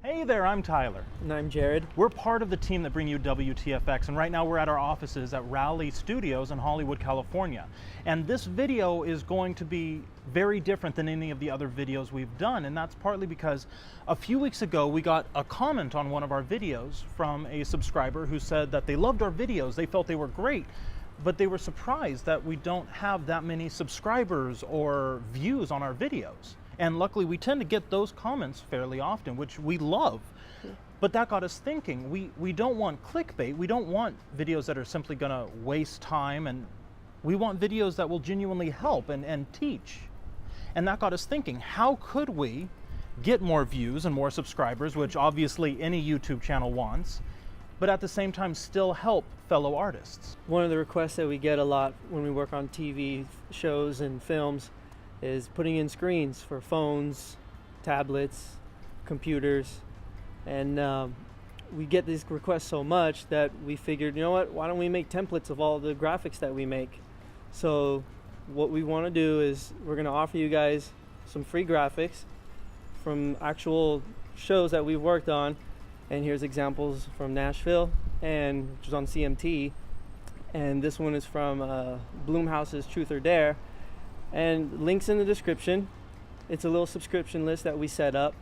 Hey there, I'm Tyler. And I'm Jared. We're part of the team that bring you WTFx, and right now we're at our offices at Raleigh Studios in Hollywood, California. And this video is going to be very different than any of the other videos we've done, and that's partly because a few weeks ago we got a comment on one of our videos from a subscriber who said that they loved our videos, they felt they were great, but they were surprised that we don't have that many subscribers or views on our videos. And luckily we tend to get those comments fairly often, which we love. But that got us thinking, we don't want clickbait, we don't want videos that are simply gonna waste time, and we want videos that will genuinely help and teach. And that got us thinking, how could we get more views and more subscribers, which obviously any YouTube channel wants, but at the same time still help fellow artists? One of the requests that we get a lot when we work on TV shows and films is putting in screens for phones, tablets, computers, and we get these requests so much that we figured, you know what, why don't we make templates of all the graphics that we make? So what we want to do is we're going to offer you guys some free graphics from actual shows that we've worked on, and here's examples from Nashville, and which is on CMT, and this one is from Blumhouse's Truth or Dare. And links in the description. It's a little subscription list that we set up,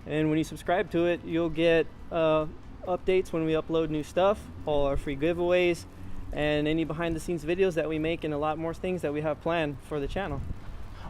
and when you subscribe to it, you'll get updates when we upload new stuff, all our free giveaways, and any behind the scenes videos that we make, and a lot more things that we have planned for the channel.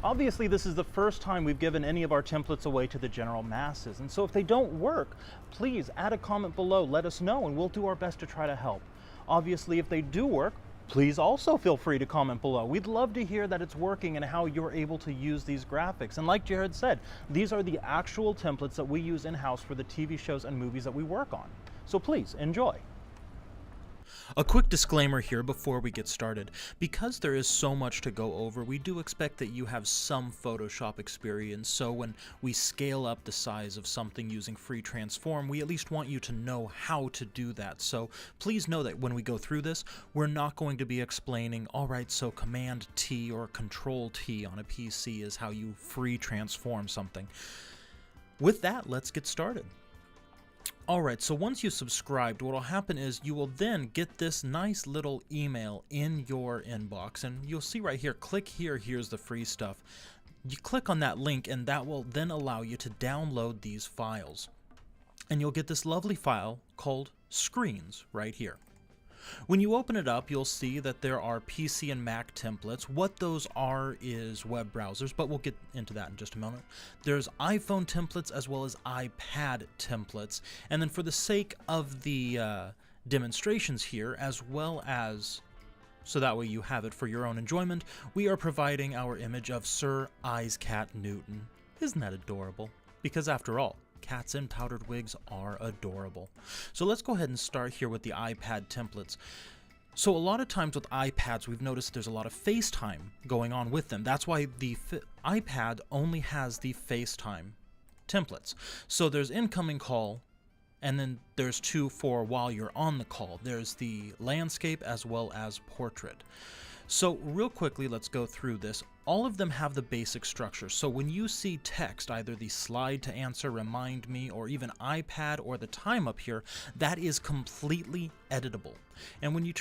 Obviously, this is the first time we've given any of our templates away to the general masses, and so if they don't work, please add a comment below, let us know, and we'll do our best to try to help. Obviously, if they do work, please also feel free to comment below. We'd love to hear that it's working and how you're able to use these graphics. And like Jared said, these are the actual templates that we use in-house for the TV shows and movies that we work on. So please, enjoy. A quick disclaimer here before we get started. Because there is so much to go over, we do expect that you have some Photoshop experience, so when we scale up the size of something using free transform, we at least want you to know how to do that. So please know that when we go through this, we're not going to be explaining, alright, so Command T or Control T on a PC is how you free transform something. With that, let's get started. Alright, so once you subscribed, what will happen is you will then get this nice little email in your inbox, and you'll see right here, click here, here's the free stuff. You click on that link and that will then allow you to download these files. And you'll get this lovely file called Screens right here. When you open it up, you'll see that there are PC and Mac templates. What those are is web browsers, but we'll get into that in just a moment. There's iPhone templates as well as iPad templates. And then for the sake of the demonstrations here, as well as so that way you have it for your own enjoyment, we are providing our image of Sir Isaac Newton. Isn't that adorable? Because after all, cats in powdered wigs are adorable. So let's go ahead and start here with the iPad templates. So a lot of times with iPads, we've noticed there's a lot of FaceTime going on with them. That's why the iPad only has the FaceTime templates. So there's incoming call, and then there's two for while you're on the call. There's the landscape as well as portrait. So real quickly, let's go through this. All of them have the basic structure. So when you see text, either the slide to answer, remind me, or even iPad or the time up here, that is completely editable. And when you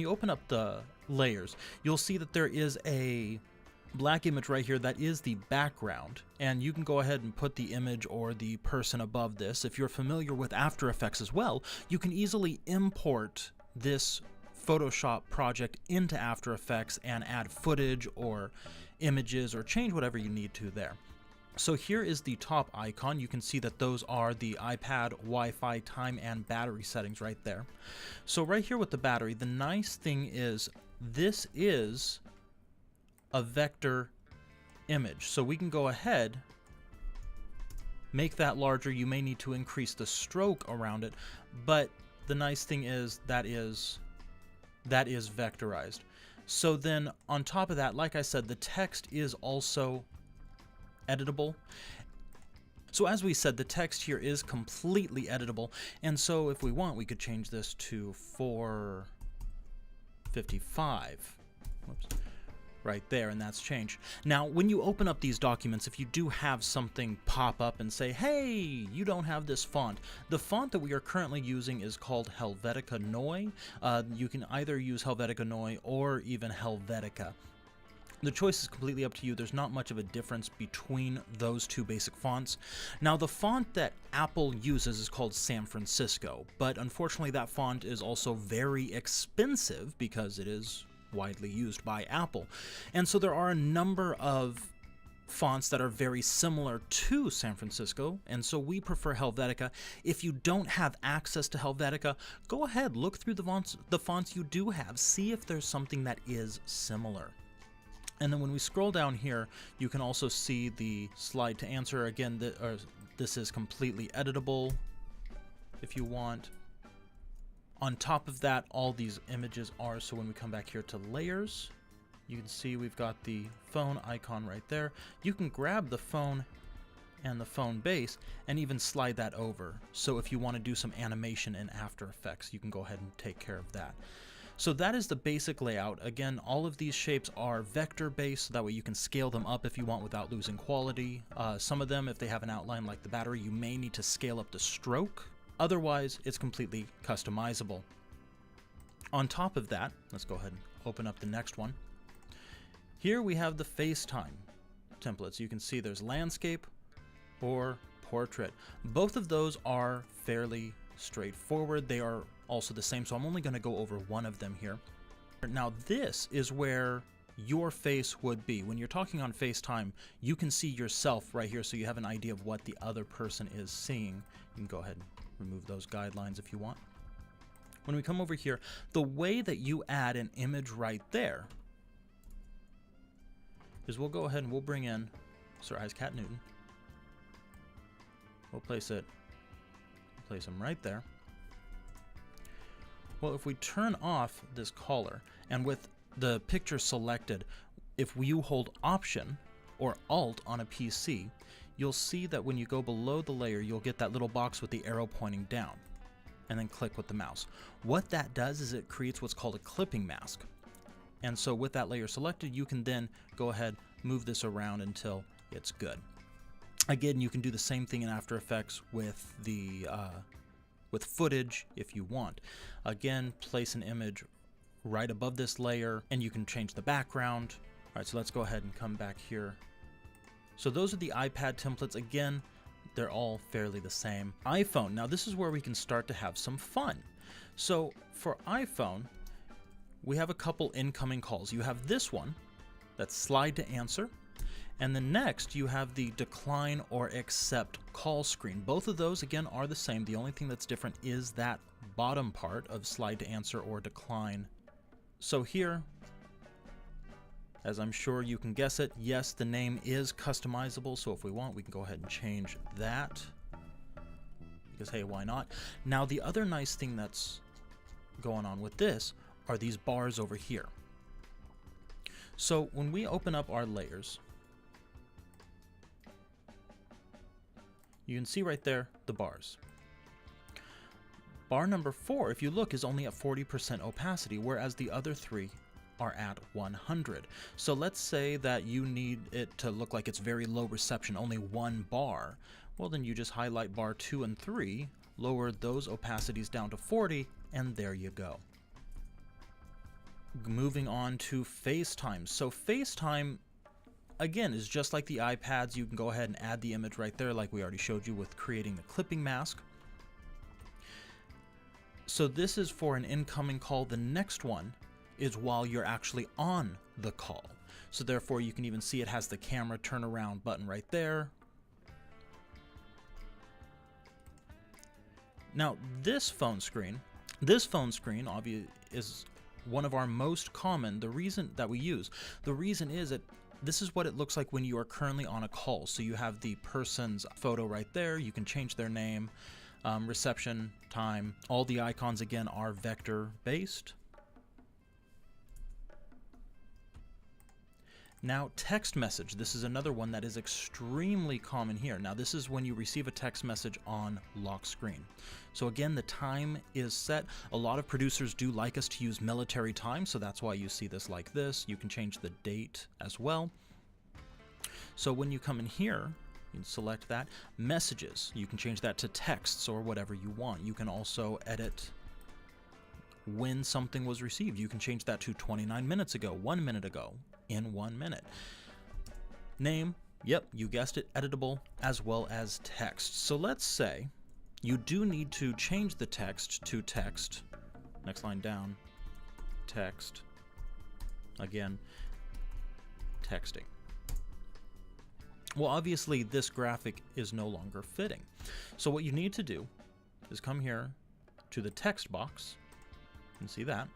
open up the layers, you'll see that there is a black image right here that is the background, and you can go ahead and put the image or the person above this. If you're familiar with After Effects as well, you can easily import this Photoshop project into After Effects and add footage or images or change whatever you need to there. So here is the top icon. You can see that those are the iPad, Wi-Fi, time, and battery settings right there. So right here with the battery, the nice thing is this is a vector image. So we can go ahead, make that larger. You may need to increase the stroke around it, but the nice thing is that is vectorized. So then on top of that, like I said, the text is also editable. So as we said, the text here is completely editable, and so if we want, we could change this to 455. Whoops. right there, and that's changed. Now, when you open up these documents, if you do have something pop up and say, hey, you don't have this font, the font that we are currently using is called Helvetica Neue. You can either use Helvetica Neue or even Helvetica. The choice is completely up to you. There's not much of a difference between those two basic fonts. Now, the font that Apple uses is called San Francisco, but unfortunately that font is also very expensive because it is widely used by Apple. And so there are a number of fonts that are very similar to San Francisco, and so we prefer Helvetica. If you don't have access to Helvetica, go ahead, look through the fonts you do have, see if there's something that is similar. And then when we scroll down here, you can also see the slide to answer. Again, this is completely editable if you want. On top of that, all these images are, so when we come back here to layers, you can see we've got the phone icon right there. You can grab the phone and the phone base and even slide that over. So if you want to do some animation in After Effects, you can go ahead and take care of that. So that is the basic layout. Again, all of these shapes are vector based, so that way you can scale them up if you want without losing quality. Some of them, if they have an outline like the battery, you may need to scale up the stroke. Otherwise, it's completely customizable. On top of that, let's go ahead and open up the next one. Here we have the Facetime templates. You can see there's landscape or portrait. Both of those are fairly straightforward. They are also the same, so I'm only going to go over one of them here. Now, this is where your face would be. When you're talking on FaceTime, you can see yourself right here, so you have an idea of what the other person is seeing. You can go ahead and remove those guidelines if you want. When we come over here, the way that you add an image right there is we'll go ahead and we'll bring in Sir Isaac Newton. We'll place him right there. Well, if we turn off this collar, and with the picture selected, if you hold Option or Alt on a PC, you'll see that when you go below the layer, you'll get that little box with the arrow pointing down, and then click with the mouse. What that does is it creates what's called a clipping mask. And so with that layer selected, you can then go ahead, move this around until it's good. Again, you can do the same thing in After Effects with the with footage if you want. Again, place an image right above this layer and you can change the background. All right, so let's go ahead and come back here. So those are the iPad templates. Again, they're all fairly the same. iPhone, now this is where we can start to have some fun. So for iPhone, we have a couple incoming calls. You have this one, that's slide to answer. And then next, you have the decline or accept call screen. Both of those, again, are the same. The only thing that's different is that bottom part of slide to answer or decline. So here, as I'm sure you can guess it, yes, the name is customizable. So if we want, we can go ahead and change that. Because, hey, why not? Now, the other nice thing that's going on with this are these bars over here. So when we open up our layers, you can see right there the bars. Bar number 4, if you look, is only at 40% opacity, whereas the other 3 are at 100. So let's say that you need it to look like it's very low reception, only 1 bar. Well, then you just highlight bar 2 and 3, lower those opacities down to 40, and there you go. Moving on to FaceTime. So FaceTime, again, is just like the iPads. You can go ahead and add the image right there like we already showed you with creating the clipping mask. So this is for an incoming call. The next one is while you're actually on the call. So therefore you can even see it has the camera turnaround button right there. Now this phone screen obviously is one of our most common, the reason is that this is what it looks like when you are currently on a call. So you have the person's photo right there. You can change their name, reception, time. All the icons, again, are vector based. Now, text message. This is another one that is extremely common here. Now, this is when you receive a text message on lock screen. So again, the time is set. A lot of producers do like us to use military time, so that's why you see this like this. You can change the date as well. So when you come in here, you can select that. Messages, you can change that to texts or whatever you want. You can also edit when something was received. You can change that to 29 minutes ago, 1 minute ago, in 1 minute. Name, yep, you guessed it, editable, as well as text. So let's say you do need to change the text to text. Next line down, text. Again, texting. Well, obviously this graphic is no longer fitting. So what you need to do is come here to the text box. You can see that.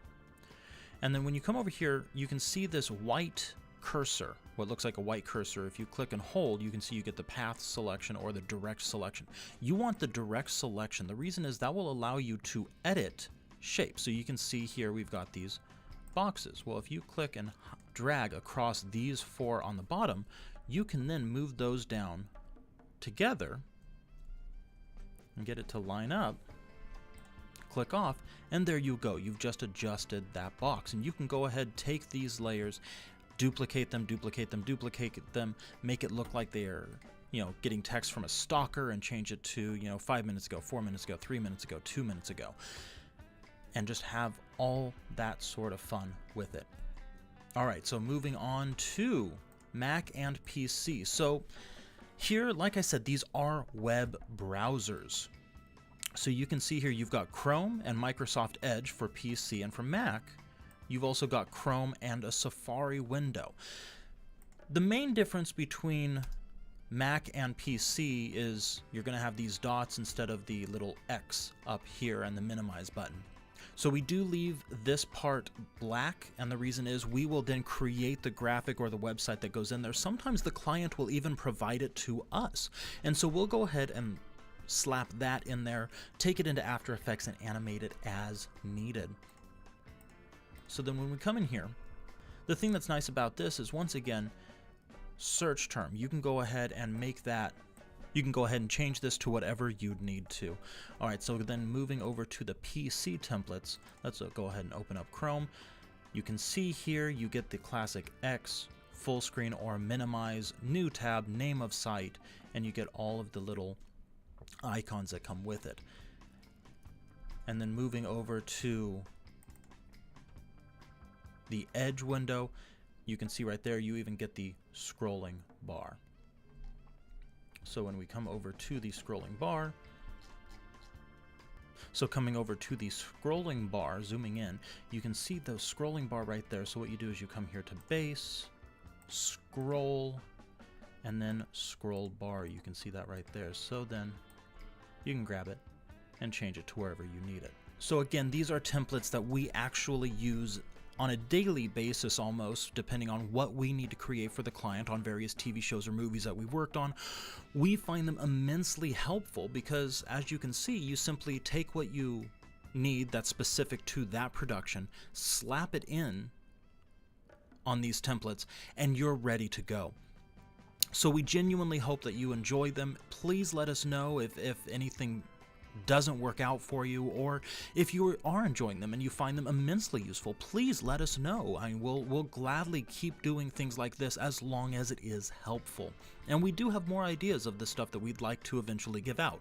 And then when you come over here, you can see this white cursor, what looks like a white cursor. If you click and hold, you can see you get the path selection or the direct selection. You want the direct selection. The reason is that will allow you to edit shapes. So you can see here we've got these boxes. Well, if you click and drag across these 4 on the bottom, you can then move those down together and get it to line up. Click off, and there you go. You've just adjusted that box, and you can go ahead, take these layers, duplicate them, make it look like they're, getting text from a stalker, and change it to, 5 minutes ago, 4 minutes ago, 3 minutes ago, 2 minutes ago, and just have all that sort of fun with it. All right, so moving on to Mac and PC. So here, like I said, these are web browsers. So you can see here you've got Chrome and Microsoft Edge for PC, and for Mac, you've also got Chrome and a Safari window. The main difference between Mac and PC is you're going to have these dots instead of the little X up here and the minimize button. So we do leave this part black, and the reason is we will then create the graphic or the website that goes in there. Sometimes the client will even provide it to us, and so we'll go ahead and slap that in there, take it into After Effects, and animate it as needed. So then when we come in here, the thing that's nice about this is, once again, search term. You can go ahead and make that, you can go ahead and change this to whatever you'd need to. All right, so then moving over to the PC templates, let's go ahead and open up Chrome. You can see here you get the classic X, full screen or minimize, new tab, name of site, and you get all of the little icons that come with it. And then moving over to the Edge window, you can see right there you even get the scrolling bar. So when we come over to the scrolling bar, coming over to the scrolling bar, zooming in, you can see the scrolling bar right there. So what you do is you come here to base, scroll, and then scroll bar. You can see that right there. So then you can grab it and change it to wherever you need it. So again, these are templates that we actually use on a daily basis almost, depending on what we need to create for the client on various TV shows or movies that we've worked on. We find them immensely helpful because, as you can see, you simply take what you need that's specific to that production, slap it in on these templates, and you're ready to go. So we genuinely hope that you enjoy them. Please let us know if anything doesn't work out for you, or if you are enjoying them and you find them immensely useful. Please let us know. I mean, we'll gladly keep doing things like this as long as it is helpful. And we do have more ideas of the stuff that we'd like to eventually give out.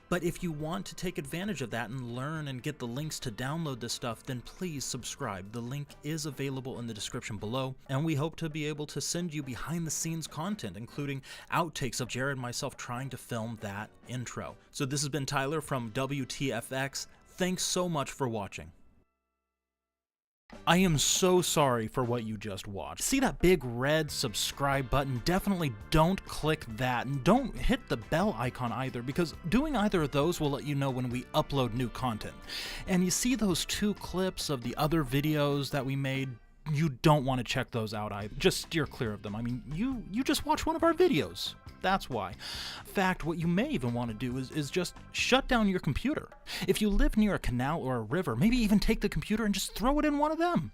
But if you want to take advantage of that and learn and get the links to download this stuff, then please subscribe. The link is available in the description below, and we hope to be able to send you behind the scenes content, including outtakes of Jared and myself trying to film that intro. So this has been Tyler from WTFx. Thanks so much for watching. I am so sorry for what you just watched. See that big red subscribe button? Definitely don't click that, and don't hit the bell icon either, because doing either of those will let you know when we upload new content. And you see those 2 clips of the other videos that we made? You don't want to check those out either. Just steer clear of them. I mean, you just watched one of our videos. That's why. In fact, what you may even want to do is just shut down your computer. If you live near a canal or a river, maybe even take the computer and just throw it in one of them.